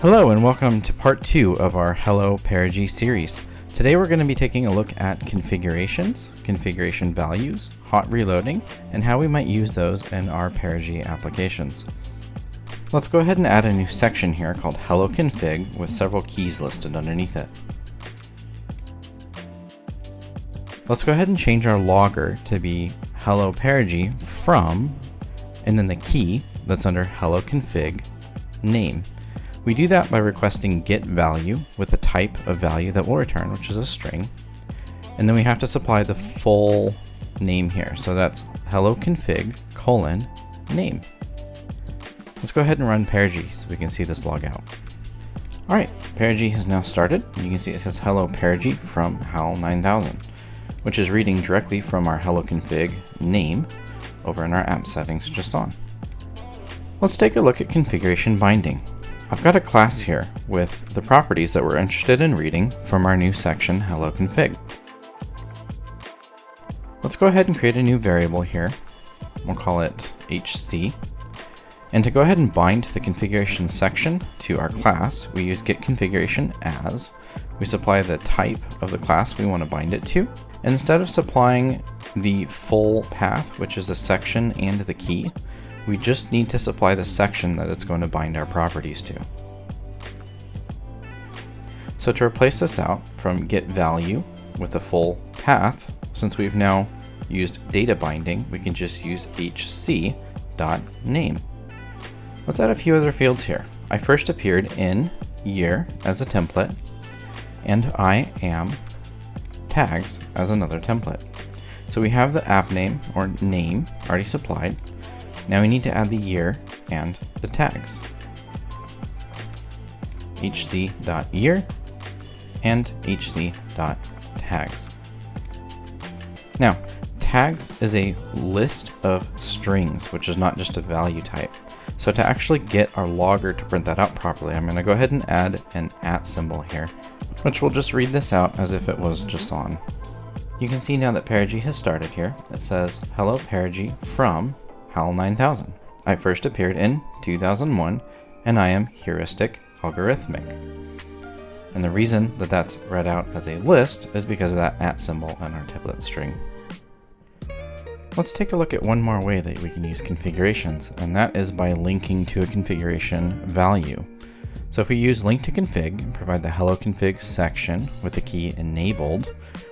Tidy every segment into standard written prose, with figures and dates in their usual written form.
Hello and welcome to part 2 of our Hello Perigee series. Today we're going to be taking a look at configurations, configuration values, hot reloading, and how we might use those in our Perigee applications. Let's go ahead and add a new section here called Hello Config with several keys listed underneath it. Let's go ahead and change our logger to be Hello Perigee from, and then the key that's under Hello Config name. We do that by requesting get value with the type of value that we'll return, which is a string. And then we have to supply the full name here. So that's hello config :name. Let's go ahead and run Perigee so we can see this log out. All right, Perigee has now started. You can see it says hello Perigee from HAL 9000, which is reading directly from our hello config name over in our app settings just on. Let's take a look at configuration binding. I've got a class here with the properties that we're interested in reading from our new section Hello Config. Let's go ahead and create a new variable here. We'll call it HC. And to go ahead and bind the configuration section to our class, we use getConfigurationAs. We supply the type of the class we want to bind it to. And instead of supplying the full path, which is the section and the key, we just need to supply the section that it's going to bind our properties to. So to replace this out from getValue with the full path, since we've now used data binding, we can just use hc.name. Let's add a few other fields here. I first appeared in year as a template, and I am tags as another template. So we have the app name or name already supplied. Now we need to add the year and the tags. hc.year and hc.tags. Now, tags is a list of strings, which is not just a value type. So to actually get our logger to print that out properly, I'm going to go ahead and add an @ symbol here, which will just read this out as if it was just on. You can see now that Perigee has started here. It says, hello Perigee from HAL 9000. I first appeared in 2001, and I am heuristic algorithmic. And the reason that that's read out as a list is because of that @ symbol in our template string. Let's take a look at one more way that we can use configurations, and that is by linking to a configuration value. So if we use link to config and provide the hello config section with the key enabled,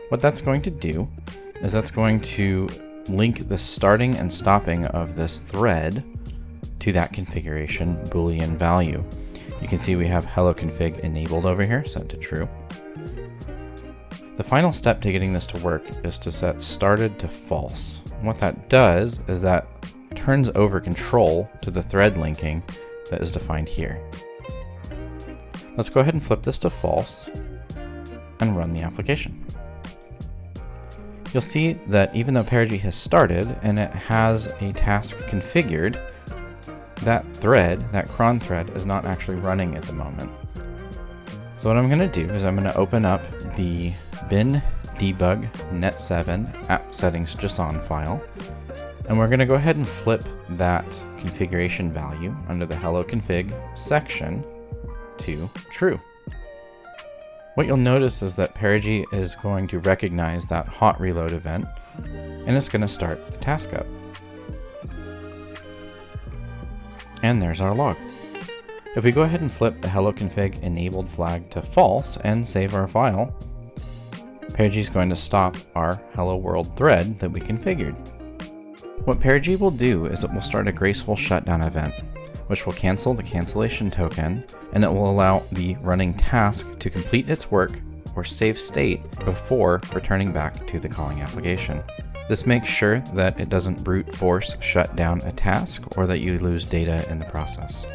what that's going to do is that's going to link the starting and stopping of this thread to that configuration Boolean value. You can see we have hello config enabled over here, set to true. The final step to getting this to work is to set started to false. And what that does is that turns over control to the thread linking that is defined here. Let's go ahead and flip this to false and run the application. You'll see that even though Perigee has started and it has a task configured, that thread, that cron thread, is not actually running at the moment. So what I'm going to do is I'm going to open up the bin debug net7 app settings JSON file, and we're going to go ahead and flip that configuration value under the hello config section to true. What you'll notice is that Perigee is going to recognize that hot reload event, and it's going to start the task up. And there's our log. If we go ahead and flip the hello config enabled flag to false and save our file, Perigee is going to stop our hello world thread that we configured. What Perigee will do is it will start a graceful shutdown event, which will cancel the cancellation token, and it will allow the running task to complete its work or save state before returning back to the calling application. This makes sure that it doesn't brute force shut down a task or that you lose data in the process.